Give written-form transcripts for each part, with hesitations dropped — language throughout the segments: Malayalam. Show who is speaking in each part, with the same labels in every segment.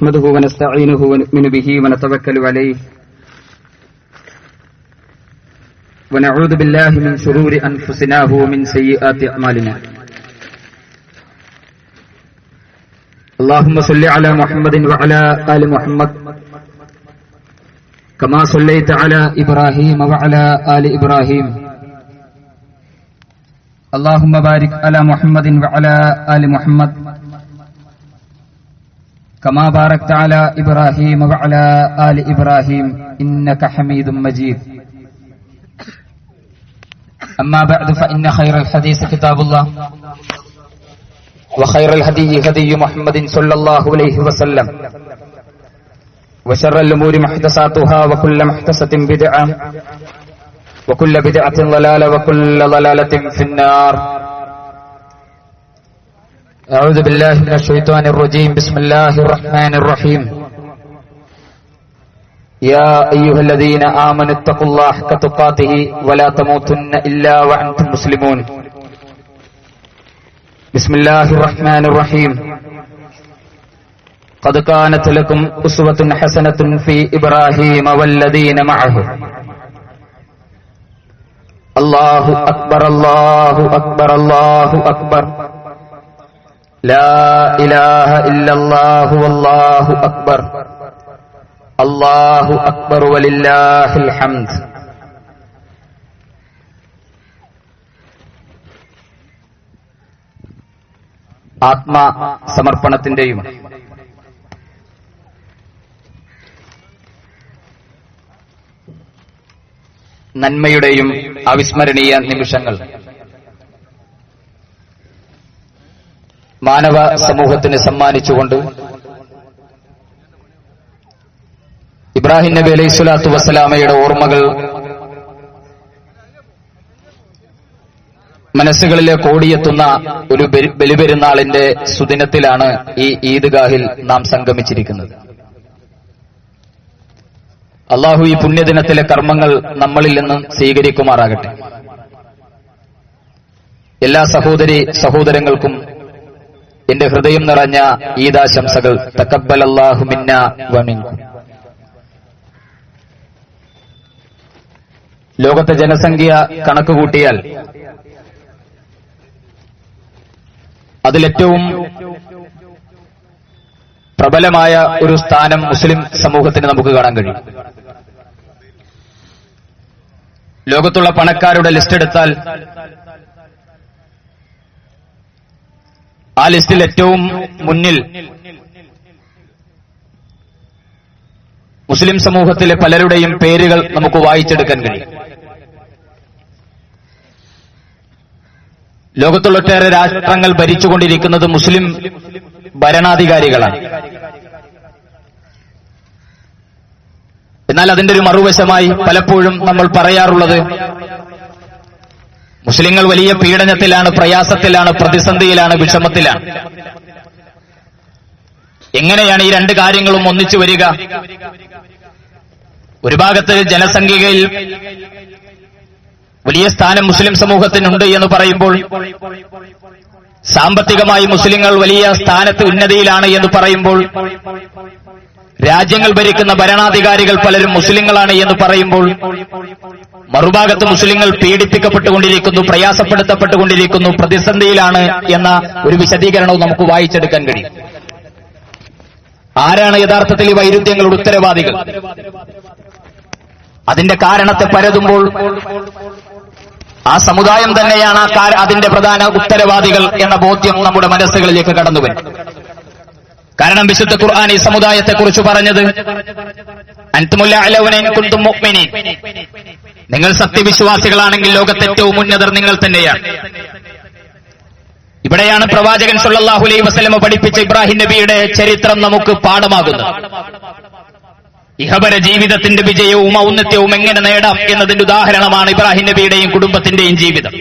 Speaker 1: نحمده ونستعينه ونؤمن به ونتوكل عليه ونعوذ بالله من شرور أنفسنا ومن سيئات أعمالنا. اللهم صل على محمد وعلى آل محمد كما صليت على إبراهيم وعلى آل إبراهيم. اللهم بارك على محمد وعلى آل محمد كما باركت على إبراهيم وعلى آل إبراهيم إنك حميد مجيد. أما بعد فإن خير الحديث كتاب الله وخير الهدي هدي محمد صلى الله عليه وسلم وشر الأمور محدثاتها وكل محدثة بدعة وكل بدعة ضلالة وكل ضلالة في النار. أعوذ بالله من الشيطان الرجيم. بسم الله الرحمن الرحيم. يا أيها الذين آمنوا اتقوا الله حق تقاته ولا تموتن إلا وأنتم مسلمون. بسم الله الرحمن الرحيم. قد كانت لكم أسوة حسنة في إبراهيم والذين معه. الله أكبر الله أكبر الله أكبر لا إله إلا الله والله أكبر الله أكبر ولله الحمد. ആത്മാ സമർപ്പണത്തിന്റെയും നന്മയുടെയും അവിസ്മരണീയ നിമിഷങ്ങൾ മാനവ സമൂഹത്തിന് സമ്മാനിച്ചുകൊണ്ട് ഇബ്രാഹിം നബി അലൈഹി സ്വലാത്തു വസ്സലാമയുടെ ഓർമ്മകൾ മനസ്സുകളിലേക്ക് ഓടിയെത്തുന്ന ഒരു ബലിപെരുന്നാളിന്റെ സുദിനത്തിലാണ് ഈ ഈദ്ഗാഹിൽ നാം സംഗമിച്ചിരിക്കുന്നത്. അള്ളാഹു ഈ പുണ്യദിനത്തിലെ കർമ്മങ്ങൾ നമ്മളിൽ നിന്നും സ്വീകരിക്കുമാറാകട്ടെ. എല്ലാ സഹോദരങ്ങൾക്കും എന്റെ ഹൃദയം നിറഞ്ഞ ഈദാശംസകൾ. തഖബ്ബലല്ലാഹു മിന്നാ വമിൻകും. ലോകത്തെ ജനസംഖ്യ കണക്കുകൂട്ടിയാൽ അതിലേറ്റവും പ്രബലമായ ഒരു സ്ഥാനം മുസ്ലിം സമൂഹത്തിന് നമുക്ക് കാണാൻ കഴിയും. ലോകത്തുള്ള പണക്കാരുടെ ലിസ്റ്റ് എടുത്താൽ ആ ലിസ്റ്റിൽ ഏറ്റവും മുന്നിൽ മുസ്ലിം സമൂഹത്തിലെ പലരുടെയും പേരുകൾ നമുക്ക് വായിച്ചെടുക്കാൻ കഴിയും. ലോകത്തുള്ള ഒട്ടേറെ രാഷ്ട്രങ്ങൾ ഭരിച്ചുകൊണ്ടിരിക്കുന്നത് മുസ്ലിം ഭരണാധികാരികളാണ്. എന്നാൽ അതിന്റെ ഒരു മറുവശമായി പലപ്പോഴും നമ്മൾ പറയാറുള്ളത് മുസ്ലിങ്ങൾ വലിയ പീഡനത്തിലാണ്, പ്രയാസത്തിലാണ്, പ്രതിസന്ധിയിലാണ്, വിഷമത്തിലാണ്. എങ്ങനെയാണ് ഈ രണ്ട് കാര്യങ്ങളും ഒന്നിച്ചു വരിക? ഒരു ഭാഗത്ത് ജനസംഖ്യയിൽ വലിയ സ്ഥാനം മുസ്ലിം സമൂഹത്തിനുണ്ട് എന്ന് പറയുമ്പോൾ, സാമ്പത്തികമായി മുസ്ലിങ്ങൾ വലിയ സ്ഥാനത്ത് ഉന്നതിയിലാണ് എന്ന് പറയുമ്പോൾ, രാജ്യങ്ങൾ ഭരിക്കുന്ന ഭരണാധികാരികൾ പലരും മുസ്ലിങ്ങളാണ് എന്ന് പറയുമ്പോൾ, മറുഭാഗത്ത് മുസ്ലിങ്ങൾ പീഡിപ്പിക്കപ്പെട്ടുകൊണ്ടിരിക്കുന്നു, പ്രയാസപ്പെടുത്തപ്പെട്ടുകൊണ്ടിരിക്കുന്നു, പ്രതിസന്ധിയിലാണ് എന്ന ഒരു വിശദീകരണവും നമുക്ക് വായിച്ചെടുക്കാൻ കഴിയും. ആരാണ് യഥാർത്ഥത്തിൽ ഈ വൈരുദ്ധ്യങ്ങളുടെ ഉത്തരവാദികൾ? അതിന്റെ കാരണത്തെ പരതുമ്പോൾ ആ സമുദായം തന്നെയാണ് അതിന്റെ പ്രധാന ഉത്തരവാദികൾ എന്ന ബോധ്യം നമ്മുടെ മനസ്സുകളിലേക്ക് കടന്നുവരും. കാരണം വിശുദ്ധ ഖുർആൻ ഈ സമുദായത്തെക്കുറിച്ച് പറഞ്ഞത് അൻതുമുൽ അഅലൗന ഇൻ കുൻതും മുഅ്മിനീൻ, നിങ്ങൾ സത്യവിശ്വാസികളാണെങ്കിൽ ലോകത്തെ ഏറ്റവും ഉന്നതർ നിങ്ങൾ തന്നെയാണ്. ഇവിടെയാണ് പ്രവാചകൻ സല്ലല്ലാഹു അലൈഹി വസല്ലം പഠിപ്പിച്ച ഇബ്രാഹിം നബിയുടെ ചരിത്രം നമുക്ക് പാഠമാകുന്നത്. ഇഹപര ജീവിതത്തിന്റെ വിജയവും ഔന്നത്യവും എങ്ങനെ നേടാം എന്നതിന്റെ ഉദാഹരണമാണ് ഇബ്രാഹിം നബിയുടെയും കുടുംബത്തിന്റെയും ജീവിതം.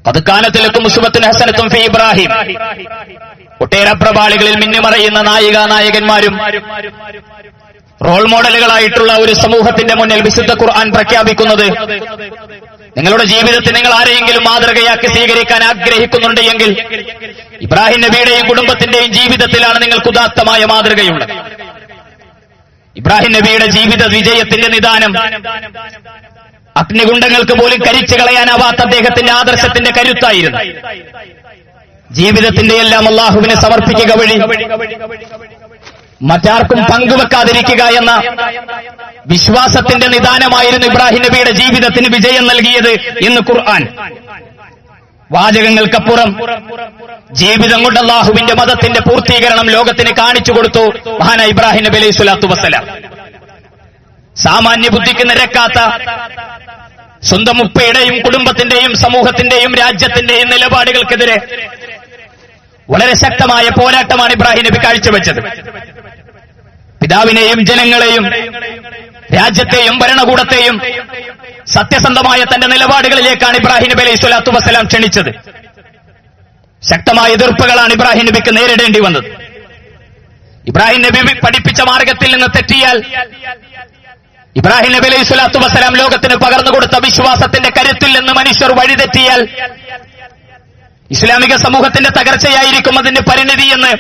Speaker 1: ഖദ് കാനത് ലക്കും ഉസ്വത്തുൻ ഹസനത്തുൻ ഫീ ഇബ്രാഹിം. ഒട്ടേറെ പ്രവാളികളിൽ മിന്നിമറയുന്ന നായകന്മാരും റോൾ മോഡലുകളായിട്ടുള്ള ഒരു സമൂഹത്തിന്റെ മുന്നിൽ വിശുദ്ധ ഖുർആൻ പ്രഖ്യാപിക്കുന്നത് നിങ്ങളുടെ ജീവിതത്തിൽ നിങ്ങൾ ആരെയെങ്കിലും മാതൃകയാക്കി സ്വീകരിക്കാൻ ആഗ്രഹിക്കുന്നുണ്ട് എങ്കിൽ ഇബ്രാഹിം നബിയുടെയും കുടുംബത്തിന്റെയും ജീവിതത്തിലാണ് നിങ്ങൾക്ക് ഉദാത്തമായ മാതൃകയുള്ളത്. ഇബ്രാഹിം നബിയുടെ ജീവിത വിജയത്തിന്റെ നിദാനം അഗ്നികുണ്ഡങ്ങൾക്ക് പോലും കരിച്ചു കളയാനാവാത്ത അദ്ദേഹത്തിന്റെ ആദർശത്തിന്റെ കരുത്തായിരുന്നു. ജീവിതത്തിന്റെ എല്ലാം അള്ളാഹുവിനെ സമർപ്പിക്കുക വഴി മറ്റാർക്കും പങ്കുവെക്കാതിരിക്കുക എന്ന വിശ്വാസത്തിന്റെ നിദാനമായിരുന്നു ഇബ്രാഹിം നബിയുടെ ജീവിതത്തിന് വിജയം നൽകിയത് എന്ന് ഖുർആൻ. വാചകങ്ങൾക്കപ്പുറം ജീവിതം കൊണ്ട് അള്ളാഹുവിന്റെ മതത്തിന്റെ പൂർത്തീകരണം ലോകത്തിന് കാണിച്ചു കൊടുത്തു മഹാനായ ഇബ്രാഹിം നബി അലൈഹി സ്വലാത്തു വസ്സലാം. സാമാന്യ ബുദ്ധിക്ക് നിരക്കാത്ത സ്വന്തം ഉപ്പയുടെയും കുടുംബത്തിന്റെയും സമൂഹത്തിന്റെയും രാജ്യത്തിന്റെയും നിലപാടുകൾക്കെതിരെ വളരെ ശക്തമായ പോരാട്ടമാണ് ഇബ്രാഹിം നബി കാഴ്ചവെച്ചത്. പിതാവിനെയും ജനങ്ങളെയും രാജ്യത്തെയും ഭരണകൂടത്തെയും സത്യസന്ധമായ തന്റെ നിലപാടുകളിലേക്കാണ് ഇബ്രാഹിം നബി അലൈഹി സ്വലാത്തു വസ്സലാം ക്ഷണിച്ചത്. ശക്തമായ എതിർപ്പുകളാണ് ഇബ്രാഹിം നബിക്ക് നേരിടേണ്ടി വന്നത്. ഇബ്രാഹിം നബി പഠിപ്പിച്ച മാർഗത്തിൽ നിന്ന് തെറ്റിയാൽ ഇബ്രാഹിം നബി അലൈഹി സ്വലാത്തു വസ്സലാം ലോകത്തിന് പകർന്നുകൊടുത്ത വിശ്വാസത്തിന്റെ കരുത്തിൽ നിന്ന് മനുഷ്യർ വഴിതെറ്റിയാൽ ഇസ്ലാമിക സമൂഹത്തിന്റെ തകർച്ചയായിരിക്കും അതിന്റെ പരിണിതി എന്ന്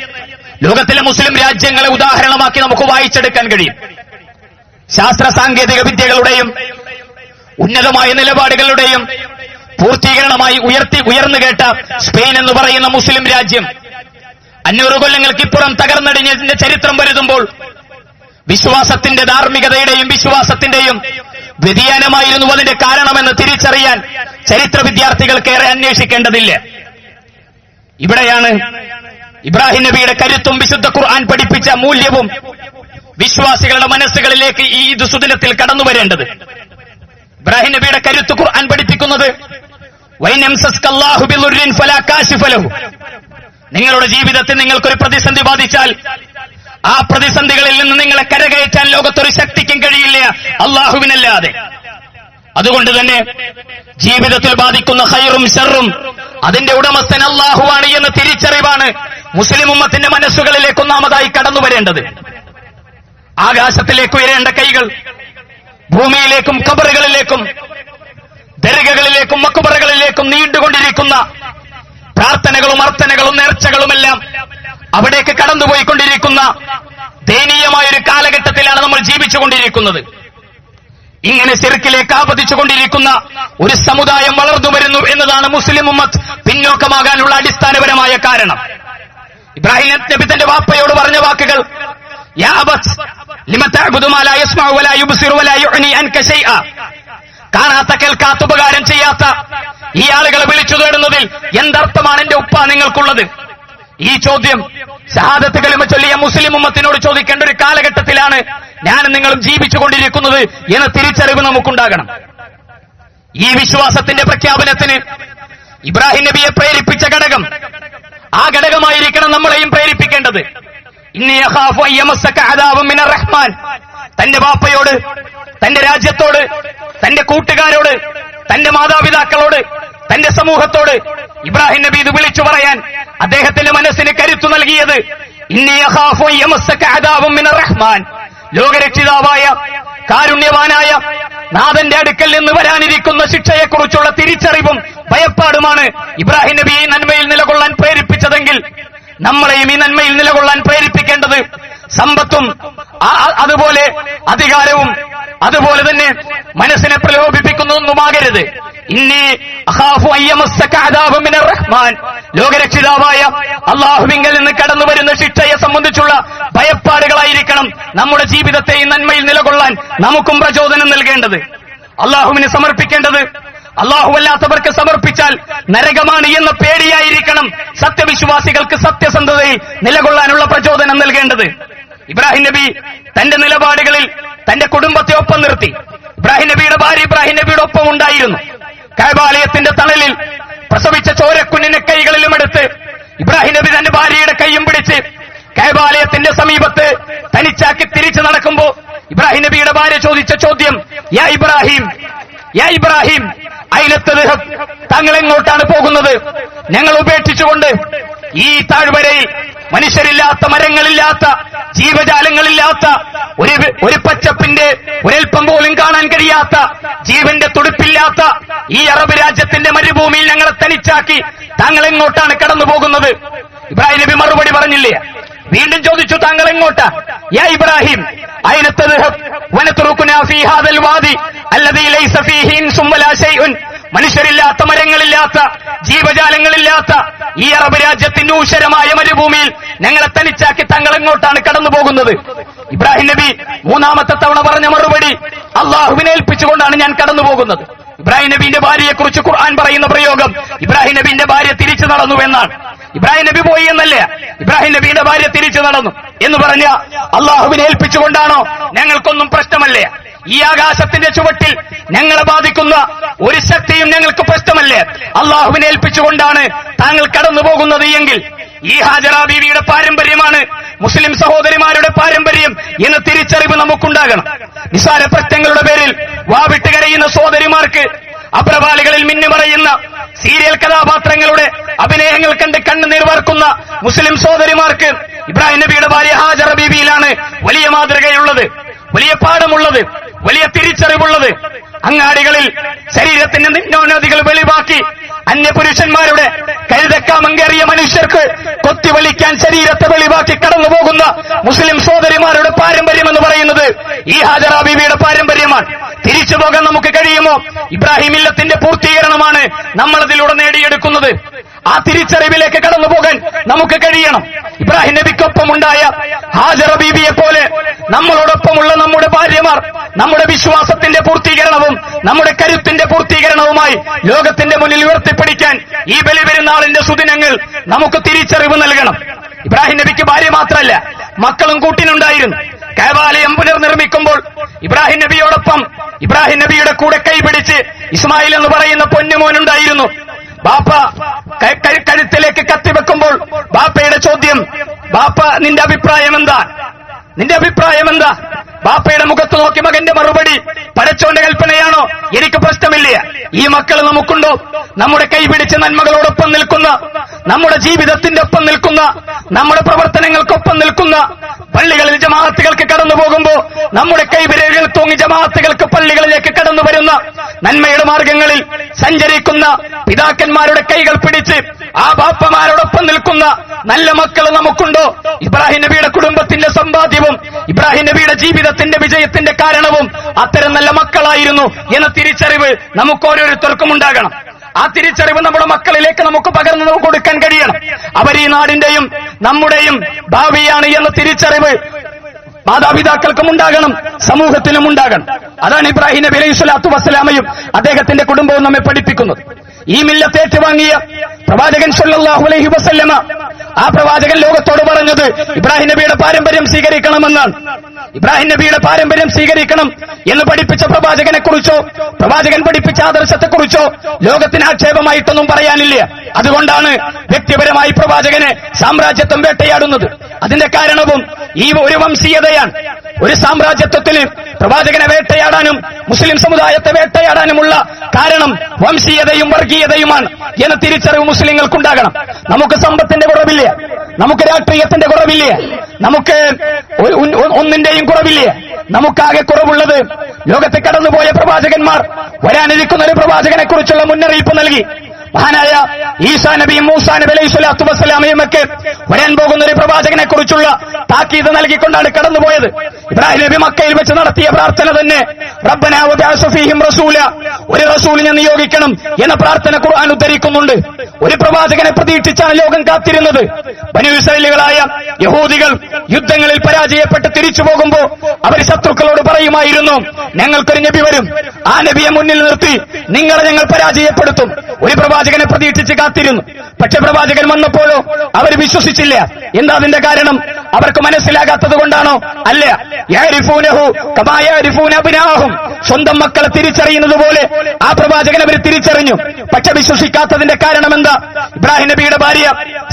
Speaker 1: ലോകത്തിലെ മുസ്ലിം രാജ്യങ്ങളെ ഉദാഹരണമാക്കി നമുക്ക് വായിച്ചെടുക്കാൻ കഴിയും. ശാസ്ത്ര സാങ്കേതിക വിദ്യകളുടെയും ഉന്നതമായ നിലപാടുകളുടെയും പൂർത്തീകരണമായി ഉയർന്നു കേട്ട സ്പെയിൻ എന്ന് പറയുന്ന മുസ്ലിം രാജ്യം 500 കൊല്ലങ്ങൾക്കിപ്പുറം തകർന്നടിഞ്ഞതിന്റെ ചരിത്രം വരുത്തുമ്പോൾ വിശ്വാസത്തിന്റെ ധാർമ്മികതയുടെയും വിശ്വാസത്തിന്റെയും വ്യതിയാനമായിരുന്നു അതിന്റെ കാരണമെന്ന് തിരിച്ചറിയാൻ ചരിത്ര വിദ്യാർത്ഥികൾക്കേറെ അന്വേഷിക്കേണ്ടതില്ല. ഇവിടെയാണ് ഇബ്രാഹിം നബിയുടെ കരുത്തും വിശുദ്ധ ഖുർആൻ പഠിപ്പിച്ച മൂല്യവും വിശ്വാസികളുടെ മനസ്സുകളിലേക്ക് ഈ സുദിനത്തിൽ കടന്നു വരേണ്ടത്. ഇബ്രാഹിം നബിയുടെ കരുത്ത് ഖുർആൻ പഠിപ്പിക്കുന്നത് നിങ്ങളുടെ ജീവിതത്തിൽ നിങ്ങൾക്കൊരു പ്രതിസന്ധി ബാധിച്ചാൽ ആ പ്രതിസന്ധികളിൽ നിന്ന് നിങ്ങളെ കരകയറ്റാൻ ലോകത്തൊരു ശക്തിക്കും കഴിയില്ല അള്ളാഹുവിനല്ലാതെ. അതുകൊണ്ട് തന്നെ ജീവിതത്തിൽ ബാധിക്കുന്ന ഖൈറും ശർറും അതിന്റെ ഉടമസ്ഥൻ അള്ളാഹുവാണ് എന്ന തിരിച്ചറിവാണ് മുസ്ലിം ഉമ്മത്തിന്റെ മനസ്സുകളിലേക്ക് ഒന്നാമതായി കടന്നു വരേണ്ടത്. ആകാശത്തിലേക്ക് ഉയരേണ്ട കൈകൾ ഭൂമിയിലേക്കും ഖബറുകളിലേക്കും ദർഗകളിലേക്കും മക്ബറകളിലേക്കും നീണ്ടുകൊണ്ടിരിക്കുന്ന പ്രാർത്ഥനകളും അർത്ഥനകളും നേർച്ചകളുമെല്ലാം അവിടേക്ക് കടന്നുപോയിക്കൊണ്ടിരിക്കുന്ന ദയനീയമായൊരു കാലഘട്ടത്തിലാണ് നമ്മൾ ജീവിച്ചുകൊണ്ടിരിക്കുന്നത്. ഇങ്ങനെ ശിർക്കിലേക്ക് ആപതിച്ചുകൊണ്ടിരിക്കുന്ന ഒരു സമുദായം വളർന്നു വരുന്നു എന്നതാണ് മുസ്ലിം ഉമ്മത്ത് പിന്നോക്കമാകാനുള്ള അടിസ്ഥാനപരമായ കാരണം. ഇബ്രാഹിം നബി തന്റെ വാപ്പയോട് പറഞ്ഞ വാക്കുകൾ യാ അബത്ത് ലിമ തഅബുദു മാ ലാ യസ്മഉ വലാ യുബ്സിറു വലാ യുഗ്നി അൻക ശൈഅ. കാണാത്ത കേൾക്കാത്ത ഉപകാരം ചെയ്യാത്ത ഈ ആളുകളെ വിളിച്ചു തേടുന്നതിൽ എന്തർത്ഥമാണ് എന്റെ ഉപ്പ നിങ്ങൾക്കുള്ളത്? ഈ ചോദ്യം ഷഹാദത്ത് കലിമ ചൊല്ലിയ മുസ്ലിം ഉമ്മത്തിനോട് ചോദിക്കേണ്ട ഒരു കാലഘട്ടത്തിലാണ് ഞാനും നിങ്ങളും ജീവിച്ചുകൊണ്ടിരിക്കുന്നത് എന്ന തിരിച്ചറിവ് നമുക്കുണ്ടാകണം. ഈ വിശ്വാസത്തിന്റെ പ്രഖ്യാപനത്തിന് ഇബ്രാഹിം നബിയെ പ്രേരിപ്പിച്ച ഘടകം ആ ഘടകമായിരിക്കണം നമ്മളെയും പ്രേരിപ്പിക്കേണ്ടത്. ഇന്നി യഖാഫു അൻ യമസ്സക അദാബുൻ മിനർ റഹ്മാൻ. തന്റെ ബാപ്പയോട്, തന്റെ രാജ്യത്തോട്, തന്റെ കൂട്ടുകാരോട്, തന്റെ മാതാപിതാക്കളോട്, തന്റെ സമൂഹത്തോട് ഇബ്രാഹിം നബി ഇത് വിളിച്ചു പറയാൻ അദ്ദേഹത്തിന്റെ മനസ്സിന് കരുത്തു നൽകിയത് ഇന്നി യഖാഫു അൻ യമസ്സക അദാബുൻ മിനർ റഹ്മാൻ. ലോകരക്ഷിതാവായ കാരുണ്യവാനായ നാഥന്റെ അടുക്കൽ നിന്ന് വരാനിരിക്കുന്ന ശിക്ഷയെക്കുറിച്ചുള്ള തിരിച്ചറിവും ഭയപ്പാടുമാണ് ഇബ്രാഹിം നബിയെ നന്മയിൽ നിലകൊള്ളാൻ പ്രേരിപ്പിച്ചതെങ്കിൽ നമ്മളെയും ഈ നന്മയിൽ നിലകൊള്ളാൻ പ്രേരിപ്പിക്കേണ്ടത് സമ്പത്തും അതുപോലെ അധികാരവും അതുപോലെ തന്നെ മനസ്സിനെ പ്രലോഭിപ്പിക്കുന്നതൊന്നുമാകരുത്. ഇന്നി അഖാഫു അൻ യമസ്സക അദാബുൻ മിനർ റഹ്മാൻ. ലോകരക്ഷിതാവായ അല്ലാഹുവിങ്കൽ നിന്ന് കടന്നു വരുന്ന ശിക്ഷയെ സംബന്ധിച്ചുള്ള ഭയപ്പാടുകളായിരിക്കണം നമ്മുടെ ജീവിതത്തെ ഈ നന്മയിൽ നിലകൊള്ളാൻ നമുക്കും പ്രചോദനം നൽകേണ്ടത്. അല്ലാഹുവിന് സമർപ്പിക്കേണ്ടത് അല്ലാഹുവല്ലാത്തവർക്ക് സമർപ്പിച്ചാൽ നരകമാണ് എന്ന പേടിയായിരിക്കണം സത്യവിശ്വാസികൾക്ക് സത്യസന്ധതയിൽ നിലകൊള്ളാനുള്ള പ്രചോദനം നൽകേണ്ടത്. ഇബ്രാഹിം നബി തന്റെ നിലപാടുകളിൽ തന്റെ കുടുംബത്തെ ഒപ്പം നിർത്തി. ഇബ്രാഹിം നബിയുടെ ഭാര്യ ഇബ്രാഹിം നബിയുടെ ഒപ്പം ഉണ്ടായിരുന്നു. കഅബാലയത്തിന്റെ തണലിൽ പ്രസവിച്ച ചോരക്കുഞ്ഞിനെ കൈകളിലും എടുത്ത് ഇബ്രാഹിം നബി തന്റെ ഭാര്യയുടെ കൈയും പിടിച്ച് കഅബാലയത്തിന്റെ സമീപത്ത് തനിച്ചാക്കി തിരിച്ചു നടക്കുമ്പോ ഇബ്രാഹിം നബിയുടെ ഭാര്യ ചോദിച്ച ചോദ്യം യാ ഇബ്രാഹിം, യാ ഇബ്രാഹിം താങ്കൾ എങ്ങോട്ടാണ് പോകുന്നത്? ഞങ്ങൾ ഉപേക്ഷിച്ചുകൊണ്ട് ഈ താഴ്വരയിൽ മനുഷ്യരില്ലാത്ത, മരങ്ങളില്ലാത്ത, ജീവജാലങ്ങളില്ലാത്ത, ഒരു പച്ചപ്പിന്റെ ഒരൽപ്പം പോലും കാണാൻ കഴിയാത്ത, ജീവന്റെ തുടിപ്പില്ലാത്ത ഈ അറബ് രാജ്യത്തിന്റെ മരുഭൂമിയിൽ ഞങ്ങളെ തനിച്ചാക്കി താങ്കൾ എങ്ങോട്ടാണ് കടന്നു പോകുന്നത്? ഇബ്രാഹിം നബി മറുപടി പറഞ്ഞില്ലേ? വീണ്ടും ചോദിച്ചു, താങ്കൾ എങ്ങോട്ടാ? യാ ഇബ്രാഹിം അയ്ന തദ്ഹബ് വനത്റുകുനാ ഫീ ഹാദൽ വാദി അല്ലദീ ലൈസ ഫീഹി ഇൻസും വലാ ശൈഉൻ. മനുഷ്യരില്ലാത്ത, മരങ്ങളില്ലാത്ത, ജീവജാലങ്ങളില്ലാത്ത ഈ അറബ് രാജ്യത്തിന്റെ ഊഷരമായ മരുഭൂമിയിൽ ഞങ്ങളെ തനിച്ചാക്കി താങ്കൾ എങ്ങോട്ടാണ് കടന്നു പോകുന്നത്? ഇബ്രാഹിം നബി മൂന്നാമത്തെ തവണ പറഞ്ഞ മറുപടി, അള്ളാഹുവിനെ ഏൽപ്പിച്ചുകൊണ്ടാണ് ഞാൻ കടന്നു പോകുന്നത്. ഇബ്രാഹിം നബിന്റെ ഭാര്യയെക്കുറിച്ച് ഖുർആൻ പറയുന്ന പ്രയോഗം ഇബ്രാഹിം നബിന്റെ ഭാര്യ തിരിച്ചു നടന്നു എന്നാണ്. ഇബ്രാഹിം നബി പോയി എന്നല്ല, ഇബ്രാഹിം നബിയുടെ ഭാര്യ തിരിച്ചു നടന്നു എന്ന് പറഞ്ഞ അള്ളാഹുവിനെ ഏൽപ്പിച്ചുകൊണ്ടാണോ? ഞങ്ങൾക്കൊന്നും പ്രശ്നമല്ലേ. ഈ ആകാശത്തിന്റെ ചുവട്ടിൽ ഞങ്ങളെ ബാധിക്കുന്ന ഒരു ശക്തിയും ഞങ്ങൾക്ക് പ്രശ്നമല്ല. അള്ളാഹുവിനെ ഏൽപ്പിച്ചുകൊണ്ടാണ് താങ്കൾ കടന്നു പോകുന്നത് എങ്കിൽ ഈ ഹാജറ ബീവിയുടെ പാരമ്പര്യമാണ് മുസ്ലിം സഹോദരിമാരുടെ പാരമ്പര്യം എന്ന തിരിച്ചറിവ് നമുക്കുണ്ടാകണം. നിസാര പ്രശ്നങ്ങളുടെ പേരിൽ വാവിട്ട് കരയുന്ന സഹോദരിമാർക്ക്, അപ്രപാളികളിൽ മിന്നുമറയുന്ന സീരിയൽ കഥാപാത്രങ്ങളുടെ അഭിനയങ്ങൾ കണ്ട് കണ്ണുനീർ വാർക്കുന്ന മുസ്ലിം സഹോദരിമാർക്ക് ഇബ്രാഹിം നബിയുടെ ഭാര്യ ഹാജറ ബീവിയിലാണ് വലിയ മാതൃകയുള്ളത്, വലിയ പാഠമുള്ളത്, വലിയ തിരിച്ചറിവുള്ളത്. അങ്ങാടികളിൽ ശരീരത്തിന്റെ നിമ്നോന്നതികൾ വെളിവാക്കി അന്യപുരുഷന്മാരുടെ കഴുതക്കാമങ്കേറിയ മനുഷ്യർക്ക് കൊത്തിവലിക്കാൻ ശരീരത്തെ വെളിവാക്കി കടന്നുപോകുന്ന മുസ്ലിം സഹോദരിമാരുടെ പാരമ്പര്യം എന്ന് പറയുന്നത് ഈ ഹാജറ ബീവിയുടെ പാരമ്പര്യമാണ്. തിരിച്ചു പോകാൻ നമുക്ക് കഴിയുമോ? ഇബ്രാഹിം മില്ലത്തിന്റെ പൂർത്തീകരണമാണ് നമ്മളതിലൂടെ നേടിയെടുക്കുന്നത്. ആ തിരിച്ചറിവിലേക്ക് കടന്നു പോകാൻ നമുക്ക് കഴിയണം. ഇബ്രാഹിം നബിക്കൊപ്പമുണ്ടായ ഹാജറ ബീവിയെ പോലെ നമ്മളോടൊപ്പമുള്ള നമ്മുടെ ഭാര്യമാർ നമ്മുടെ വിശ്വാസത്തിന്റെ പൂർത്തീകരണവും നമ്മുടെ കരുത്തിന്റെ പൂർത്തീകരണവുമായി ലോകത്തിന്റെ മുന്നിൽ ഉയർത്തിപ്പിടിക്കാൻ ഈ ബലിപെരുന്നാളിന്റെ സുദിനങ്ങൾ നമുക്ക് തിരിച്ചറിവ് നൽകണം. ഇബ്രാഹിം നബിക്ക് ഭാര്യ മാത്രമല്ല, മക്കളും കൂട്ടിനുണ്ടായിരുന്നു. കഅബാലയം പുനർനിർമ്മിക്കുമ്പോൾ ഇബ്രാഹിം നബിയോടൊപ്പം ഇബ്രാഹിം നബിയുടെ കൂടെ കൈപിടിച്ച് ഇസ്മായിൽ എന്ന് പറയുന്ന പൊന്നുമോനുണ്ടായിരുന്നു. ബാപ്പ കഴുത്തിലേക്ക് കത്തിവെക്കുമ്പോൾ ബാപ്പയുടെ ചോദ്യം, ബാപ്പ നിന്റെ അഭിപ്രായം എന്താ? നിന്റെ അഭിപ്രായം എന്താ? ബാപ്പയുടെ മുഖത്ത് നോക്കി മകന്റെ മറുപടി, പടച്ചോന്റെ കൽപ്പനയാണോ? എനിക്ക് പ്രശ്നമില്ല. ഈ മക്കൾ നമുക്കുണ്ടോ? നമ്മുടെ കൈപിടിച്ച് നന്മകളോടൊപ്പം നിൽക്കുന്ന, നമ്മുടെ ജീവിതത്തിന്റെ ഒപ്പം നിൽക്കുന്ന, നമ്മുടെ പ്രവർത്തനങ്ങൾക്കൊപ്പം നിൽക്കുന്ന, പള്ളികളിൽ ജമാഅത്തുകൾക്ക് കടന്നു പോകുമ്പോ നമ്മുടെ കൈവിരലുകൾ തൂങ്ങി ജമാഅത്തുകൾക്ക് പള്ളികളിലേക്ക് കടന്നു വരുന്ന, നന്മയുടെ മാർഗങ്ങളിൽ സഞ്ചരിക്കുന്ന പിതാക്കന്മാരുടെ കൈകൾ പിടിച്ച് ആ ബാപ്പമാരോടൊപ്പം നിൽക്കുന്ന നല്ല മക്കൾ നമുക്കുണ്ടോ? ഇബ്രാഹിം നബിയുടെ കുടുംബത്തിന്റെ സമ്പാദ്യവും ഇബ്രാഹിം നബിയുടെ ജീവിതത്തിന്റെ വിജയത്തിന്റെ കാരണവും അത്തരം നല്ല മക്കളായിരുന്നു എന്ന തിരിച്ചറിവ് നമുക്ക് ഓരോരുത്തർക്കും ഉണ്ടാകണം. ആ തിരിച്ചറിവ് നമ്മുടെ മക്കളിലേക്ക് നമുക്ക് പകർന്നു കൊടുക്കാൻ കഴിയണം. അവർ ഈ നാടിന്റെയും നമ്മുടെയും ഭാവിയാണ് എന്ന തിരിച്ചറിവ് മാതാപിതാക്കൾക്കും ഉണ്ടാകണം, സമൂഹത്തിനും ഉണ്ടാകണം. അതാണ് ഇബ്രാഹിം നബി അലൈഹി സ്വലാത്തു വസ്സലാമയും അദ്ദേഹത്തിന്റെ കുടുംബവും നമ്മെ പഠിപ്പിക്കുന്നത്. ഈ മില്ലത്ത് ഏറ്റുവാങ്ങിയ പ്രവാചകൻ സല്ലല്ലാഹു അലൈഹി വസല്ലമ, ആ പ്രവാചകൻ ലോകത്തോട് പറഞ്ഞത് ഇബ്രാഹിം നബിയുടെ പാരമ്പര്യം സ്വീകരിക്കണമെന്നാണ്. ഇബ്രാഹിം നബിയുടെ പാരമ്പര്യം സ്വീകരിക്കണം എന്ന് പഠിപ്പിച്ച പ്രവാചകനെ കുറിച്ചോ പ്രവാചകൻ പഠിപ്പിച്ച ആദർശത്തെക്കുറിച്ചോ ലോകത്തിന് ആക്ഷേപമായിട്ടൊന്നും പറയാനില്ല. അതുകൊണ്ടാണ് വ്യക്തിപരമായി പ്രവാചകനെ സാമ്രാജ്യത്വം വേട്ടയാടുന്നത്. അതിന്റെ കാരണവും ഈ ഒരു വംശീയതയാണ്. ഒരു സാമ്രാജ്യത്വത്തിന് പ്രവാചകനെ വേട്ടയാടാനും മുസ്ലിം സമുദായത്തെ വേട്ടയാടാനുമുള്ള കാരണം വംശീയതയും വർഗീയതയുമാണ് എന്ന തിരിച്ചറിവ് മുസ്ലിങ്ങൾക്കുണ്ടാകണം. നമുക്ക് സമ്പത്തിന്റെ കുറവില്ല, നമുക്ക് രാഷ്ട്രീയത്തിന്റെ കുറവില്ല, നമുക്ക് ഒന്നിന്റെയും കുറവില്ല. നമുക്കാകെ കുറവുള്ളത് ലോകത്ത് കടന്നുപോയ പ്രവാചകന്മാർ വരാനിരിക്കുന്ന ഒരു പ്രവാചകനെ കുറിച്ചുള്ള മുന്നറിയിപ്പ് നൽകി. മഹാനായ ഈസാ നബിയും മൂസാ നബി അലൈഹി സ്വലാത്തു വസ്സലാമയും ഒക്കെ വരാൻ പോകുന്ന ഒരു പ്രവാചകനെ കുറിച്ചുള്ള താക്കീത് നൽകിക്കൊണ്ടാണ് കടന്നുപോയത്. ഇബ്രാഹിം നബി മക്കയിൽ വെച്ച് നടത്തിയ പ്രാർത്ഥന തന്നെ റബ്ബനാ വബഅസ് ഫീഹിം റസൂല, ഒരു റസൂലിനെ നിയോഗിക്കണം എന്ന പ്രാർത്ഥന ഖുർആൻ ഉദ്ധരിക്കുന്നുണ്ട്. ഒരു പ്രവാചകനെ പ്രതീക്ഷിച്ചാണ് ലോകം കാത്തിരുന്നത്. ബനൂ ഇസ്രായേലുകളായ യഹൂദികൾ യുദ്ധങ്ങളിൽ പരാജയപ്പെട്ട് തിരിച്ചു പോകുമ്പോൾ അവർ ശത്രുക്കളോട് പറയുമായിരുന്നു, ഞങ്ങൾക്കൊരു നബി വരും, ആ നബിയെ മുന്നിൽ നിർത്തി നിങ്ങളെ ഞങ്ങൾ പരാജയപ്പെടുത്തും. ഒരു പ്രവാചകനെ പ്രതീക്ഷിച്ച് കാത്തിരുന്നു. പക്ഷെ പ്രവാചകൻ വന്നപ്പോഴോ അവർ വിശ്വസിച്ചില്ല. എന്താ അതിന്റെ കാരണം? അവർക്ക് മനസ്സിലാകാത്തത് കൊണ്ടാണോ? അല്ല. യഅരിഫൂനഹു കമാ യഅരിഫൂന അബ്നാഅഹും, സ്വന്തം മക്കളെ തിരിച്ചറിയുന്നത് പോലെ ആ പ്രവാചകൻ അവർ തിരിച്ചറിഞ്ഞു. പക്ഷെ വിശ്വസിക്കാത്തതിന്റെ കാരണം എന്താ? ഇബ്രാഹിം നബിയുടെ ഭാര്യ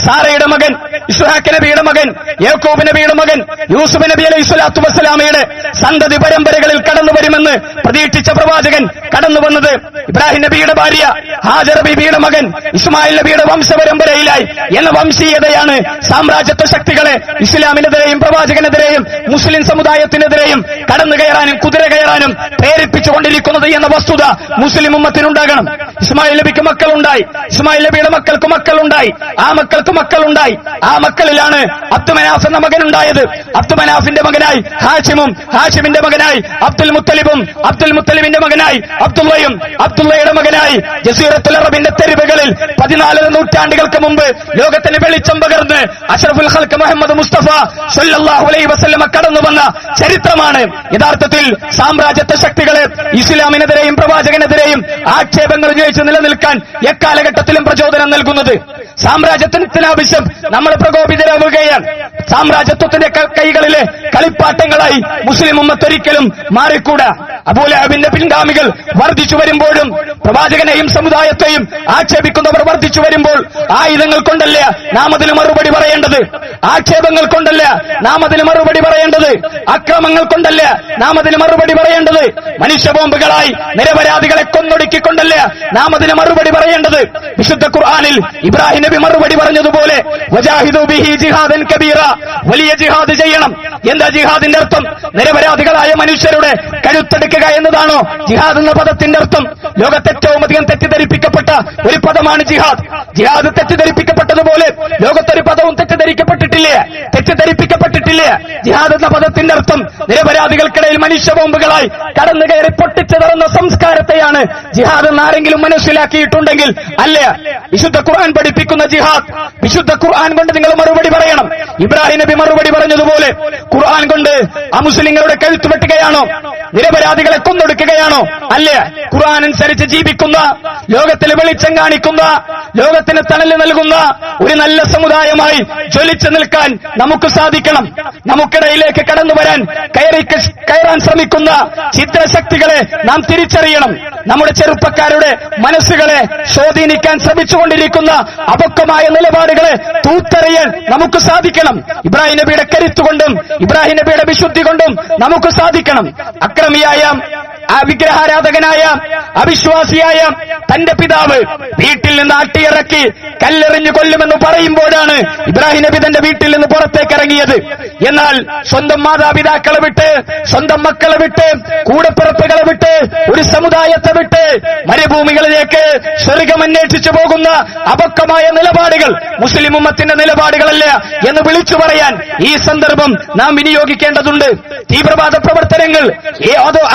Speaker 1: സാറയുടെ മകൻ ഇസ്ഹാഖ് നബിയുടെ മകൻ, യാക്കൂബ് നബിയുടെ മകൻ, യൂസുഫ് നബി അലൈഹി സ്വലാത്തു വസ്സലാമയുടെ സന്തതി പരമ്പരകളിൽ കടന്നു വരുമെന്ന് പ്രതീക്ഷിച്ച പ്രവാചകൻ കടന്നു വന്നത് ഇബ്രാഹിം നബിയുടെ ഭാര്യ ഹാജർ ബീബിയുടെ മകൻ ഇസ്മായിൽ നബിയുടെ വംശപരമ്പരയിലായി എന്ന വംശീയതയാണ് സാമ്രാജ്യത്വ ശക്തികളെ ഇസ്ലാമിനെതിരെയും പ്രവാചകനെതിരെയും മുസ്ലിം സമുദായത്തിനെതിരെയും കടന്നു കയറാനും കുതിര കയറാനും പ്രേരിപ്പിച്ചുകൊണ്ടിരിക്കുന്നത് എന്ന വസ്തുത മുസ്ലിം ഉമ്മത്തിനുണ്ടാകണം. ഇസ്മായിൽ നബിക്ക് മക്കളുണ്ടായി, ഇസ്മായിൽ നബിയുടെ മക്കൾക്ക് മക്കളുണ്ടായി, ആ മക്കൾക്ക് മക്കളുണ്ടായി. ആ മക്കളിലാണ് അബ്ദുമനാഫ് എന്ന മകനുണ്ടായത്. അബ്ദുമനാഫിന്റെ മകനായി ഹാഷിമും, ഹാഷിമിന്റെ മകനായി അബ്ദുൽ മുത്തലിബും, അബ്ദുൽ മുത്തലിബിന്റെ മകനായി അബ്ദുള്ളയും, അബ്ദുള്ളയുടെ മകനായി ജസീറത്തുൽ അറബിന്റെ തെരുവുകളിൽ 14 നൂറ്റാണ്ടുകൾക്ക് മുമ്പ് ലോകത്തിന് വെളിച്ചം പകർന്ന് അഷ്റഫുൽ ഖൽഖ് മുഹമ്മദ് മുസ്തഫ സല്ലല്ലാഹു അലൈഹി വസല്ലമ കടന്നു വന്ന ചരിത്രമാണ് യഥാർത്ഥത്തിൽ സാമ്രാജ്യത്വ ശക്തികളെ ഇസ്ലാമിനെതിരെയും പ്രവാചകനെതിരെയും ആക്ഷേപങ്ങൾ ഉന്നയിച്ച് നിലനിൽക്കാൻ എക്കാലഘട്ടത്തിലും പ്രചോദനം നൽകുന്നത്. സാമ്രാജ്യത്തിന് ആവശ്യം നമ്മൾ പ്രകോപിതരാവുകയാണ്. സാമ്രാജ്യത്വത്തിന്റെ കൈകളിലെ കളിപ്പാട്ടങ്ങളായി മുസ്ലിം ഉമ്മത്തൊരിക്കലും മാറിക്കൂടാ. അബൂലഹബിന്റെ പിൻഗാമികൾ വർദ്ധിച്ചു വരുമ്പോഴും പ്രവാചകനെയും സമുദായത്തെയും ആക്ഷേപിക്കുന്നവർ വർദ്ധിച്ചു വരുമ്പോൾ ആയുധങ്ങൾ കൊണ്ടല്ല നാം അതിന് മറുപടി പറയേണ്ടത്, ആക്ഷേപങ്ങൾ കൊണ്ടല്ല നാം അതിന് മറുപടി പറയേണ്ടത്, അക്രമങ്ങൾ കൊണ്ടല്ല നാം അതിന് മറുപടി പറയേണ്ടത്, മനുഷ്യ ബോംബുകളായി നിരപരാധികളെ കൊന്നൊടുക്കിക്കൊണ്ടല്ല നാം അതിന് മറുപടി പറയേണ്ടത്. വിശുദ്ധ ഖുർആനിൽ ഇബ്രാഹിം നബി മറുപടി പറഞ്ഞതുപോലെ വജാഹിദു ബിഹി ജിഹാദൻ കബീറ, വലിയ ജിഹാദ് ചെയ്യണം. എന്താ ജിഹാദിന്റെ അർത്ഥം? നിരപരാധികളായ മനുഷ്യരുടെ കഴുത്തെടുക്കുക എന്നതാണോ ജിഹാദ് എന്ന പദത്തിന്റെ അർത്ഥം? ലോകത്തെ ഏറ്റവും അധികം തെറ്റിദ്ധരിപ്പിക്കപ്പെട്ട ഒരു പദമാണ് ജിഹാദ്. ജിഹാദ് തെറ്റിദ്ധരിപ്പിക്കപ്പെട്ടതുപോലെ ലോകത്തൊരു പദവും തെറ്റിദ്ധരിക്കപ്പെട്ടിട്ടില്ലേ? ജിഹാദ് എന്ന പദത്തിന്റെ അർത്ഥം നിരപരാധികൾക്കിടയിൽ മനുഷ്യ ബോംബുകളായി കടന്നു കയറി പൊട്ടിച്ചു തറുന്ന സംസ്കാരത്തെയാണ് ജിഹാദ് എന്ന് ആരെങ്കിലും മനസ്സിലാക്കിയിട്ടുണ്ടെങ്കിൽ അല്ല. വിശുദ്ധ ഖുർആൻ പഠിപ്പിക്കുന്ന ജിഹാദ്, വിശുദ്ധ ഖുർആൻ കൊണ്ട് നിങ്ങൾ മറുപടി പറയണം. ഇബ്രാഹിം നബി മറുപടി പറഞ്ഞതുപോലെ ഖുർആൻ കൊണ്ട് അമുസ്ലിങ്ങളുടെ കഴുത്ത് വെട്ടുകയാണോ? നിരപരാധികളെ കൊന്നൊടുക്കുകയാണോ? അല്ല. ഖുർആൻ അനുസരിച്ച് ജീവിക്കുന്ന, ലോകത്തിൽ വെളിച്ചം കാണിക്കുന്ന, ലോകത്തിന് തണല് നൽകുന്ന ഒരു നല്ല സമുദായമായി ജ്വലിച്ചു നിൽക്കാൻ നമുക്ക് സാധിക്കണം. നമുക്കിടയിലേക്ക് കടന്നു വരാൻ കയറാൻ ശ്രമിക്കുന്ന ചിത്രശക്തികളെ നാം തിരിച്ചറിയണം. നമ്മുടെ ചെറുപ്പക്കാരുടെ മനസ്സുകളെ സ്വാധീനിക്കാൻ ശ്രമിച്ചുകൊണ്ടിരിക്കുന്ന അപക്വമായ നിലപാടുകളെ തൂത്തെറിയാൻ നമുക്ക് സാധിക്കണം. ഇബ്രാഹിം നബിയുടെ കരുത്തുകൊണ്ടും ഇബ്രാഹിം നബിയുടെ വിശുദ്ധി കൊണ്ടും നമുക്ക് സാധിക്കണം. അക്രമിയായ, വിഗ്രഹാരാധകനായ, അവിശ്വാസിയായ തന്റെ പിതാവ് വീട്ടിൽ നിന്ന് ആട്ടിയിറക്കി കല്ലെറിഞ്ഞു കൊല്ലുമെന്ന് പറയുമ്പോഴാണ് ഇബ്രാഹിം നബി തന്റെ വീട്ടിൽ നിന്ന് പുറത്തേക്ക് ഇറങ്ങിയത്. എന്നാൽ സ്വന്തം മാതാപിതാക്കളെ വിട്ട്, സ്വന്തം മക്കളെ വിട്ട്, കൂടപ്പിറപ്പുകളെ വിട്ട്, ഒരു സമുദായത്തെ വിട്ട് മരുഭൂമികളിലേക്ക് സ്വർഗം അന്വേഷിച്ചു പോകുന്ന അപക്വമായ നിലപാടുകൾ മുസ്ലിം ഉമ്മത്തിന്റെ നിലപാടുകളല്ല എന്ന് വിളിച്ചു പറയാൻ ഈ സന്ദർഭം നാം വിനിയോഗിക്കേണ്ടതുണ്ട്. തീവ്രവാദ പ്രവർത്തനങ്ങൾ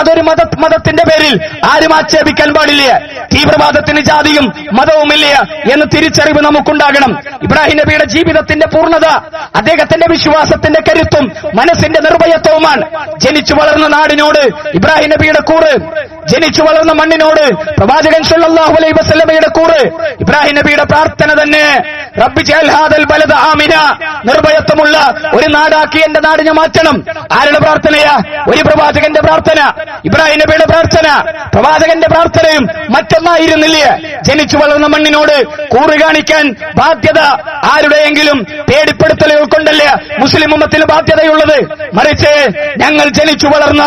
Speaker 1: അതൊരു മതത്തിന്റെ പേരിൽ ആരും ആക്ഷേപിക്കാൻ പാടില്ല. തീവ്രവാദത്തിന് ജാതിയും മതവുമില്ല എന്ന് തിരിച്ചറിവ് നമുക്കുണ്ടാകണം. ഇബ്രാഹിം നബിയുടെ ജീവിതത്തിന്റെ പൂർണ്ണത അദ്ദേഹത്തിന്റെ വിശ്വാസത്തിന്റെ കരുത്തും മനസ്സിന്റെ നിർഭയത്വവുമാണ്. ജനിച്ചു വളർന്ന നാടിനോട് ഇബ്രാഹിം നബിയുടെ കൂറ്, ജനിച്ചു വളർന്ന മണ്ണിനോട് പ്രവാചകൻ സല്ലല്ലാഹു അലൈഹി വസല്ലമയുടെ കൂറ്, ഇബ്രാഹിം നബിയുടെ പ്രാർത്ഥന തന്നെ റബ്ബി ജഅൽ ഹാദൽ ബലദ ആമിന, നിർഭയത്വമുള്ള ഒരു നാടാക്കി എന്റെ നാടിനെ മാറ്റണം. ആരുടെ പ്രാർത്ഥനയാ? ഒരു പ്രവാചകന്റെ പ്രാർത്ഥന. ഇബ്രാഹിം നബിയുടെ പ്രാർത്ഥന പ്രവാചകന്റെ പ്രാർത്ഥനയും മറ്റൊന്നായിരുന്നില്ല. ജനിച്ചു വളർന്ന മണ്ണിനോട് കൂറ് കാണിക്കാൻ ബാധ്യത ആരുടെയെങ്കിലും പേടിപ്പെടുത്തലുകൾ കൊണ്ടല്ല മുസ്ലിം ഉമ്മത്തിന് ബാധ്യതയുള്ളത്. മറിച്ച് ഞങ്ങൾ ജനിച്ചു വളർന്ന,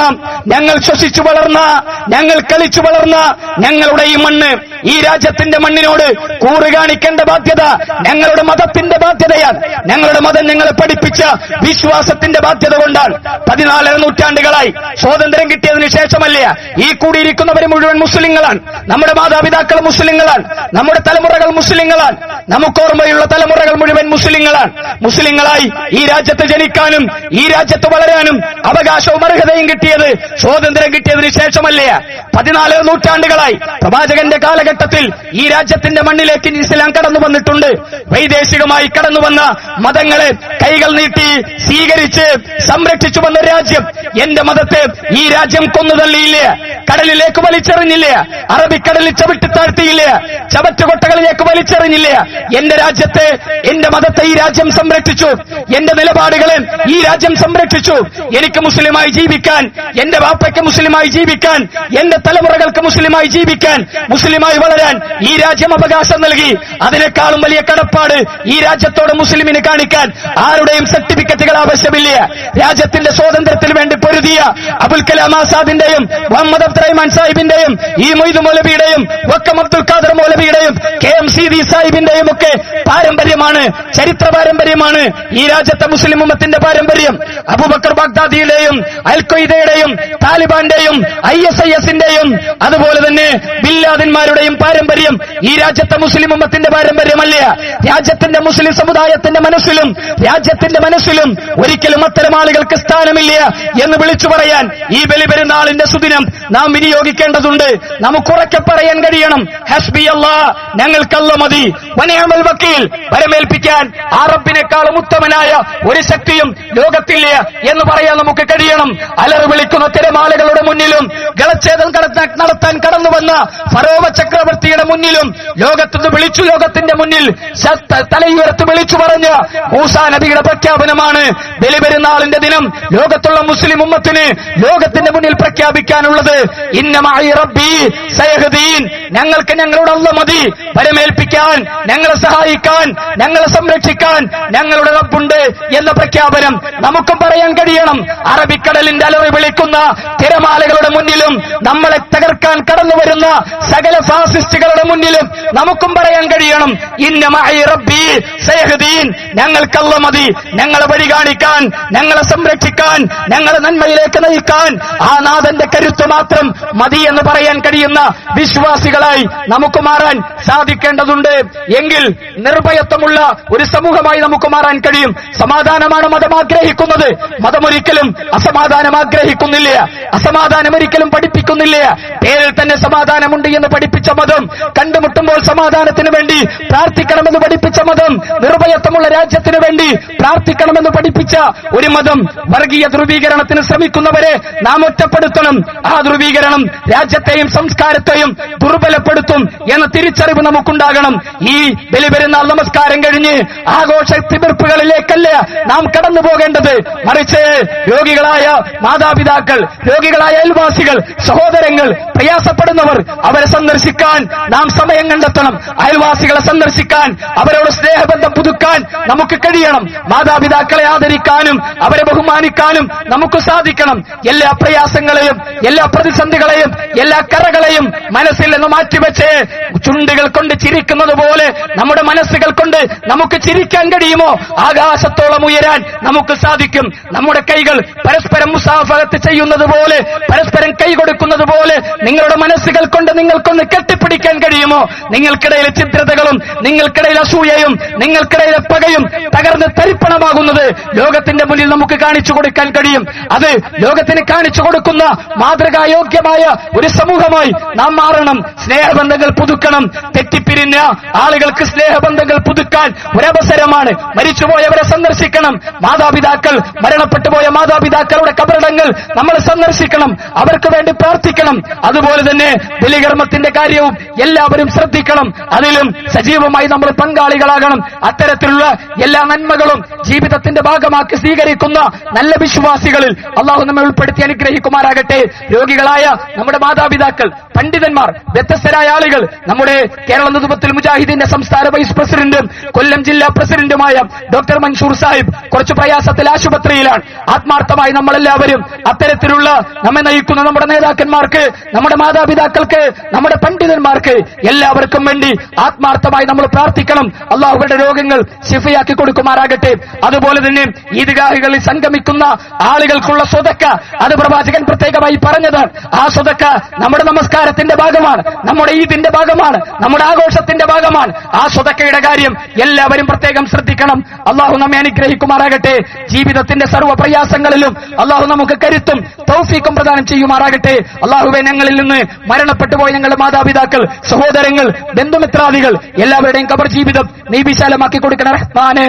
Speaker 1: ഞങ്ങൾ ശ്വസിച്ചു വളർന്ന, ഞങ്ങൾ കളിച്ചു വളർന്ന ഞങ്ങളുടെ ഈ മണ്ണ്, ഈ രാജ്യത്തിന്റെ മണ്ണിനോട് കൂറ് കാണിക്കേണ്ട ബാധ്യത ഞങ്ങളുടെ മതത്തിന്റെ ബാധ്യതയാണ്. ഞങ്ങളുടെ മതം ഞങ്ങളെ പഠിപ്പിച്ച വിശ്വാസത്തിന്റെ ബാധ്യത കൊണ്ടാണ്. 14 നൂറ്റാണ്ടുകളായി സ്വാതന്ത്ര്യം കിട്ടിയതിനു ശേഷമല്ല ഈ കൂടിയിരിക്കുന്നവർ മുഴുവൻ മുസ്ലിങ്ങളാണ്. നമ്മുടെ മാതാപിതാക്കൾ മുസ്ലിങ്ങളാണ്, നമ്മുടെ തലമുറകൾ മുസ്ലിങ്ങളാണ്, നമുക്കോർമ്മയുള്ള തലമുറകൾ മുഴുവൻ മുസ്ലിങ്ങളാണ്. മുസ്ലിങ്ങളായി ഈ രാജ്യത്ത് ജനിക്കാനും ഈ രാജ്യത്ത് വളരാനും അവകാശവും അർഹതയും കിട്ടിയത് സ്വാതന്ത്ര്യം കിട്ടിയതിനു ശേഷമല്ല. 14 നൂറ്റാണ്ടുകളായി പ്രവാചകന്റെ കാലഘട്ടത്തിൽ ഈ രാജ്യത്തിന്റെ മണ്ണിലേക്ക് ഇസ്ലാം കടന്നു വന്നിട്ടുണ്ട്. വൈദേശികമായി കടന്നു വന്ന മതങ്ങളെ കൈകൾ നീട്ടി സ്വീകരിച്ച് സംരക്ഷിച്ചു വന്ന രാജ്യം. എന്റെ മതത്തെ ഈ രാജ്യം കൊന്നുതള്ളിയില്ല, കടലിലേക്ക് വലിച്ചെറിഞ്ഞില്ല, അറബിക്കടലിൽ ചവിട്ടിത്താഴ്ത്തിയില്ല, ചവറ്റുകൊട്ടകളിലേക്ക് വലിച്ചെറിഞ്ഞില്ല. എന്റെ രാജ്യത്തെ, എന്റെ മതത്തെ ഈ രാജ്യം സംരക്ഷിച്ചു. എന്റെ നിലപാടുകളെ ഈ രാജ്യം സംരക്ഷിച്ചു. എനിക്ക് മുസ്ലിമായി ജീവിക്കാൻ, എന്റെ വാപ്പയ്ക്ക് മുസ്ലിമായി ജീവിക്കാൻ, എന്റെ തലമുറകൾക്ക് മുസ്ലിമായി ജീവിക്കാൻ, മുസ്ലിമായി വളരാൻ ഈ രാജ്യം അവകാശം നൽകി. അതിനേക്കാളും വലിയ കടപ്പാട് ഈ രാജ്യത്തോട് മുസ്ലിമിന് കാണിക്കാൻ ആരുടെയും സർട്ടിഫിക്കറ്റുകൾ ആവശ്യമില്ല. രാജ്യത്തിന്റെ സ്വാതന്ത്ര്യത്തിന് വേണ്ടി പൊരുതിയ അബുൽ കലാം ആസാദിന്റെയും മുഹമ്മദ് അബ്ദുറഹ്മാൻ സാഹിബിന്റെയും ഈ മൊയ്തു മൗലവിയുടെയും വക്കം അബ്ദുൽ ഖാദർ മൗലവിയുടെയും KM സീതി സാഹിബിന്റെയും ഒക്കെ പാരമ്പര്യമാണ്, ചരിത്ര പാരമ്പര്യമാണ് ഈ രാജ്യത്തെ മുസ്ലിം ഉമ്മത്തിന്റെ പാരമ്പര്യം. അബൂബക്കർ ബാഗ്ദാദിയുടെയും അൽ ഖ്വയ്ദയുടെയും താലിബാന്റെയും ISISന്റെയും അതുപോലെ തന്നെ ബില്ലാദിന്മാരുടെയും പാരമ്പര്യം ഈ രാജ്യത്തെ മുസ്ലിം ഉമ്മത്തിന്റെ പാരമ്പര്യമല്ല. രാജ്യത്തിന്റെ മുസ്ലിം സമുദായത്തിന്റെ മനസ്സിലും രാജ്യത്തിന്റെ മനസ്സിലും ഒരിക്കലും അത്തരം ആളുകൾക്ക് സ്ഥാനമില്ല എന്ന് വിളിച്ചു പറയാൻ ഈ ബലിപെരുന്നാളിന്റെ സുദിനം നാം വിനിയോഗിക്കേണ്ടതുണ്ട്. നമുക്കുറക്കെ പറയാൻ കഴിയണം, ഹസ്ബി അല്ലാഹ്, ഞങ്ങൾക്കല്ല മതി, വനിഅമൽ വക്കീൽ, പരമേൽപ്പിക്കാൻ ആ റബ്ബിനേക്കാളും ഉത്തമനായ ഒരു ശക്തിയും ലോകത്തില്ല എന്ന് പറയാൻ നമുക്ക് കഴിയണം. അലറി വിളിക്കുന്ന തിരമാലകളുടെ മുന്നിലും ഗളച്ഛേദം നടത്താൻ കടന്നു വന്ന ഫറോവ ചക്രവർത്തിയുടെ മുന്നിലും ലോകത്തുനിന്ന് വിളിച്ചു, ലോകത്തിന്റെ മുന്നിൽ തലയുയർത്ത് വിളിച്ചു പറഞ്ഞ മൂസാ നബിയുടെ പ്രഖ്യാപനമാണ് ബലിപെരുന്നാളിന്റെ ദിനം ലോകത്തുള്ള മുസ്ലിം ഉമ്മത്തിന് ലോകത്തിന്റെ മുന്നിൽ പ്രഖ്യാപിക്കാനുള്ളത്. ഇന്ന മഅഇ റബ്ബി സയഹ്ദീൻ, ഞങ്ങൾക്ക് ഞങ്ങളുടെ അല്ലാഹ് മതി, പരമേൽപ്പിക്കാൻ, ഞങ്ങളെ സഹായിക്കാൻ, ഞങ്ങളെ സംരക്ഷിക്കാൻ ഞങ്ങളുടെ റബ്ബുണ്ട് എന്ന പ്രഖ്യാപനം നമുക്കും പറയാൻ കഴിയണം. അറബിക്കടലിന്റെ അലറി വിളിക്കുന്ന തിരമാലകളുടെ മുന്നിലും നമ്മളെ തകർക്കാൻ കടന്നു വരുന്ന സകല ഫാസിസ്റ്റുകളുടെ മുന്നിലും നമുക്കും പറയാൻ കഴിയണം, ഇന്ന മഅഇ റബ്ബി സയഹ്ദീൻ, ഞങ്ങൾക്കല്ല മതി, ഞങ്ങളെ വഴി കാണിക്കാൻ, ഞങ്ങളെ സംരക്ഷിക്കാൻ, ഞങ്ങളെ നന്മയിലേക്ക് നയിക്കാൻ ആ നാഥന്റെ കരുത്ത് മാത്രം മതി എന്ന് പറയാൻ കഴിയുന്ന വിശ്വാസികളായി നമുക്ക് മാറാൻ സാധിക്കേണ്ടതുണ്ട്. എങ്കിൽ നിർഭയത്വമുള്ള ഒരു സമൂഹമായി നമുക്ക് മാറാൻ കഴിയും. സമാധാനമാണ് മതം ആഗ്രഹിക്കുന്നത്, മതമൊരിക്കലും അസമാധാനം ആഗ്രഹിക്കുന്നില്ല, അസമാധാനം ഒരിക്കലും പഠിപ്പിക്കുന്നില്ല. പേരിൽ തന്നെ സമാധാനമുണ്ട് എന്ന് പഠിപ്പിച്ച മതം, കണ്ടുമുട്ടുമ്പോൾ സമാധാനത്തിന് വേണ്ടി പ്രാർത്ഥിക്കണമെന്ന് പഠിപ്പിച്ച മതം, നിർഭയത്വമുള്ള രാജ്യത്തിന് വേണ്ടി പ്രാർത്ഥിക്കണമെന്ന് പഠിപ്പിച്ച ഒരു മതം, വർഗീയ ധ്രുവീകരണത്തിന് ശ്രമിക്കുന്നവരെ നാം ഒറ്റപ്പെടുത്തണം. ആ ധ്രുവീകരണം രാജ്യത്തെയും സംസ്കാരത്തെയും ദുർബലപ്പെടുത്തും എന്ന തിരിച്ചറിവ് നമുക്കുണ്ടാകണം. ഈ ബലിപെരുന്നാൾ നമസ്കാരം കഴിഞ്ഞ് ആഘോഷ തിമിർപ്പുകളിലേക്കല്ല നാം കടന്നു പോകേണ്ടത്, മറിച്ച് രോഗികളായ മാതാപിതാക്കൾ, രോഗികളായ അയൽവാസികൾ, സഹോദരങ്ങൾ, പ്രയാസപ്പെടുന്നവർ, അവരെ സന്ദർശിക്കാൻ നാം സമയം കണ്ടെത്തണം. അയൽവാസികളെ സന്ദർശിക്കാൻ, അവരോട് സ്നേഹബന്ധം പുതുക്കാൻ നമുക്ക് കഴിയണം. മാതാപിതാക്കളെ ആദരിക്കാനും അവരെ ബഹുമാനിക്കാനും നമുക്ക് സാധിക്കണം. എല്ലാ പ്രയാസങ്ങളെയും, എല്ലാ പ്രതിസന്ധികളെയും, എല്ലാ കറകളെയും മനസ്സിൽ നിന്ന് മാറ്റിവെച്ച് ചുണ്ടുകൾ കൊണ്ട് ചിരിക്കുന്നത് പോലെ നമ്മുടെ മനസ്സുകൾ കൊണ്ട് നമുക്ക് ചിരിക്കാൻ കഴിയുമോ? ആകാശത്തോളം ഉയരാൻ നമുക്ക് സാധിക്കും. നമ്മുടെ കൈകൾ പരസ്പരം മുസാഫഹത്ത് ചെയ്യുന്നത് പോലെ, പരസ്പരം കൈ കൊടുക്കുന്നത് പോലെ നിങ്ങളുടെ മനസ്സുകൾ കൊണ്ട് നിങ്ങൾക്കൊന്ന് കെട്ടിപ്പിടിക്കാൻ കഴിയുമോ? നിങ്ങൾക്കിടയിലെ ചിത്രതകളും നിങ്ങൾക്കിടയിലെ അസൂയയും നിങ്ങൾക്കിടയിലെ പകയും തകർന്ന് തരിപ്പണമാകുന്നത് ലോകത്തിന്റെ മുന്നിൽ നമുക്ക് കാണിച്ചു കൊടുക്കാൻ കഴിയും. അത് ലോകത്തിന് കാണിച്ചു കൊടുക്കുന്ന മാതൃകായോഗ്യമായ ഒരു സമൂഹമായി നാം മാറണം. സ്നേഹബന്ധങ്ങൾ പുതുക്കണം. തെറ്റിപ്പിരിഞ്ഞ ആളുകൾക്ക് സ്നേഹബന്ധങ്ങൾ പുതുക്കാൻ ഒരവസരമാണ്. മരിച്ചുപോയവരെ സന്ദർശിക്കണം. മാതാപിതാക്കൾ, മരണപ്പെട്ടുപോയ മാതാപിതാക്കളുടെ കബറിടങ്ങൾ നമ്മൾ സന്ദർശിക്കണം, അവർക്ക് വേണ്ടി പ്രാർത്ഥിക്കണം. അതുപോലെ തന്നെ ബലികർമ്മത്തിന്റെ കാര്യവും എല്ലാവരും ശ്രദ്ധിക്കണം. അതിലും സജീവമായി നമ്മൾ പങ്കാളികളാകണം. അത്തരത്തിലുള്ള എല്ലാ നന്മകളും ജീവിതത്തിന്റെ ഭാഗമാക്കി സ്വീകരിക്കുന്ന നല്ല വിശ്വാസികളിൽ അള്ളാഹു നമ്മെ ഉൾപ്പെടുത്തി അനുഗ്രഹിക്കുമാറാകട്ടെ. രോഗികളായ നമ്മുടെ മാതാപിതാക്കൾ, പണ്ഡിതന്മാർ, വ്യത്യസ്തരായ ആളുകൾ, നമ്മുടെ കേരള നേതൃത്വത്തിൽ മുജാഹിദിന്റെ സംസ്ഥാന വൈസ് പ്രസിഡന്റും കൊല്ലം ജില്ലാ പ്രസിഡന്റുമായ ഡോക്ടർ മൻസൂർ സാഹിബ് കുറച്ച് പ്രയാസത്തിൽ ആശുപത്രിയിലാണ്. ആത്മാർത്ഥമായി നമ്മളെല്ലാവരും അത്തരത്തിലുള്ള നമ്മെ നയിക്കുന്ന നമ്മുടെ നേതാക്കന്മാർക്ക്, നമ്മുടെ മാതാപിതാക്കൾക്ക്, നമ്മുടെ പണ്ഡിതന്മാർക്ക് എല്ലാവർക്കും വേണ്ടി ആത്മാർത്ഥമായി നമ്മൾ പ്രാർത്ഥിക്കണം. അള്ളാഹുവിന്റെ രോഗങ്ങൾ ശിഫയാക്കി കൊടുക്കുമാറാകട്ടെ. അതുപോലെ തന്നെ ഈദ്ഗാഹുകളിൽ സംഗമിക്കുന്ന ആളുകൾക്കുള്ള സ്വതക്ക, അത് പ്രവാചകൻ പ്രത്യേകമായി പറഞ്ഞതാണ്. ആ സ്വതക്ക നമ്മുടെ നമസ്കാരത്തിന്റെ ഭാഗമാണ്, നമ്മുടെ ഈദിന്റെ ഭാഗമാണ്, നമ്മുടെ ആഘോഷത്തിന്റെ ഭാഗമാണ്. ആ സ്വതക്കയുടെ കാര്യം എല്ലാവരും പ്രത്യേകം ശ്രദ്ധിക്കണം. അള്ളാഹു നമ്മെ അനുഗ്രഹിക്കുമാറാകട്ടെ. ജീവിതത്തിന്റെ സർവ്വ പ്രയാസങ്ങളിലും അള്ളാഹു നമുക്ക് കരുത്തും തൗഫീഖും പ്രദാനം ചെയ്യുമാറാകട്ടെ. അള്ളാഹുവെ, ഞങ്ങളിൽ നിന്ന് മരണപ്പെട്ടു പോയ ഞങ്ങളുടെ മാതാപിതാക്കൾ, സഹോദരങ്ങൾ, ബന്ധുമിത്രാദികൾ എല്ലാവരുടെയും ഖബർ ജീവിതം നീ വിശാലമാക്കി കൊടുക്കണം റഹ്മാനെ.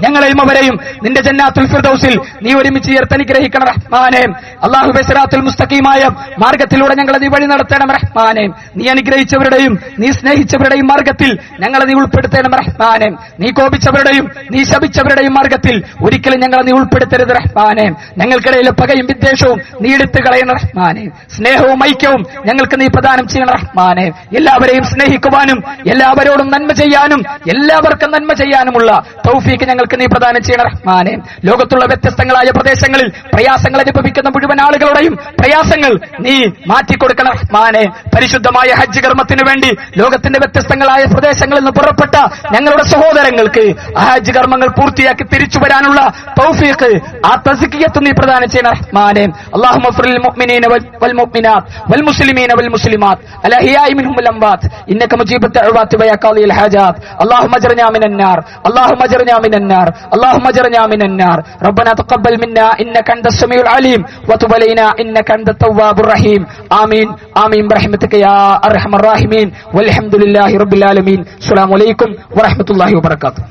Speaker 2: ഞങ്ങളെയും അവരെയും നിന്റെ ജന്നാത്തുൽ ഫിർദൗസിൽ നീ ഒരുമിച്ച് ചേർത്തനുഗ്രഹിക്കണം റഹ്മാനെ. അല്ലാഹുവേ സിറാത്തുൽ മുസ്തഖീമായ മാർഗത്തിലൂടെ ഞങ്ങളെ നീ വഴി നടത്തണം റഹ്മാനെ. നീ അനുഗ്രഹിച്ചവരുടെയും നീ സ്നേഹിച്ചവരുടെയും മാർഗത്തിൽ ഞങ്ങളെ നീ ഉൾപ്പെടുത്തണം റഹ്മാനെ. നീ കോപിച്ചവരുടെയും നീ ശപിച്ചവരുടെയും മാർഗത്തിൽ ഒരിക്കലും ഞങ്ങളെ നീ ഉൾപ്പെടുത്തരുത് റഹ്മാനെ. ഞങ്ങൾക്കിടയിലെ പകയും വിദ്വേഷവും നീ എടുത്തു കളയണം റഹ്മാനെ. സ്നേഹവും ഐക്യവും ഞങ്ങൾക്ക് നീ പ്രദാനം ചെയ്യണം റഹ്മാനെ. എല്ലാവരെയും സ്നേഹിക്കുവാനും എല്ലാവരോടും നന്മ ചെയ്യാനും എല്ലാവർക്കും നന്മ ചെയ്യാനുമുള്ള തൗഫീക്ക് ഞങ്ങൾക്ക് നീ പ്രദാനം ചെയ്യണം റഹ്മാനെ. ലോകത്തുള്ള വ്യത്യസ്തങ്ങളായ പ്രദേശങ്ങളിൽ പ്രയാസങ്ങൾ അനുഭവിക്കുന്ന മുഴുവൻ ആളുകളുടെയും പ്രയാസങ്ങൾ നീ മാറ്റിക്കൊടുക്കണം റഹ്മാനെ. പരിശുദ്ധമായ ഹജ്ജ് കർമ്മത്തിന് വേണ്ടി ലോകത്തിന്റെ വ്യത്യസ്തങ്ങളായ പ്രദേശങ്ങളിൽ നിന്ന് പുറപ്പെട്ട ഞങ്ങളുടെ സഹോദരങ്ങൾക്ക് ആ ഹജ്ജ് കർമ്മങ്ങൾ പൂർത്തിയാക്കി തിരിച്ചു വരാനുള്ള തൗഫീഖ് ആ തസ്കിയത്ത് നീ പ്രദാനം ചെയ്യണം റഹ്മാനെ. അല്ലാഹുമ്മ ഗ്ഫിറിൽ മുഅ്മിനീന വൽ മുഅ്മിനാത്ത് വൽ മുസ്ലിമീന വൽ മുസ്ലിമാത്ത് അൽ അഹ്യാഇ മിൻഹും വൽ അംവാത്ത് ഇന്നക മുജീബുത് ദഅവാതി വ യാ ഖാദിൽ ഹാജാത്ത്. അല്ലാഹുമ്മ അജ്ർനാ മിനൻ നാർ اللهم اجرنا من النار اللهم اجرنا من النار ربنا تقبل منا انك انت السميع العليم وتب علينا انك انت التواب الرحيم آمين آمين برحمتك يا ارحم الراحمين والحمد لله رب العالمين. السلام عليكم ورحمة الله وبركاته.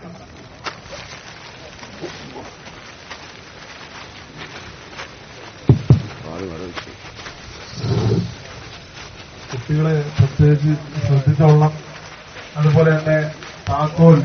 Speaker 3: കുട്ടികളെ പ്രത്യേകിച്ച് ശ്രദ്ധിച്ചോളണം. അതുപോലെ തന്നെ താക്കോൽ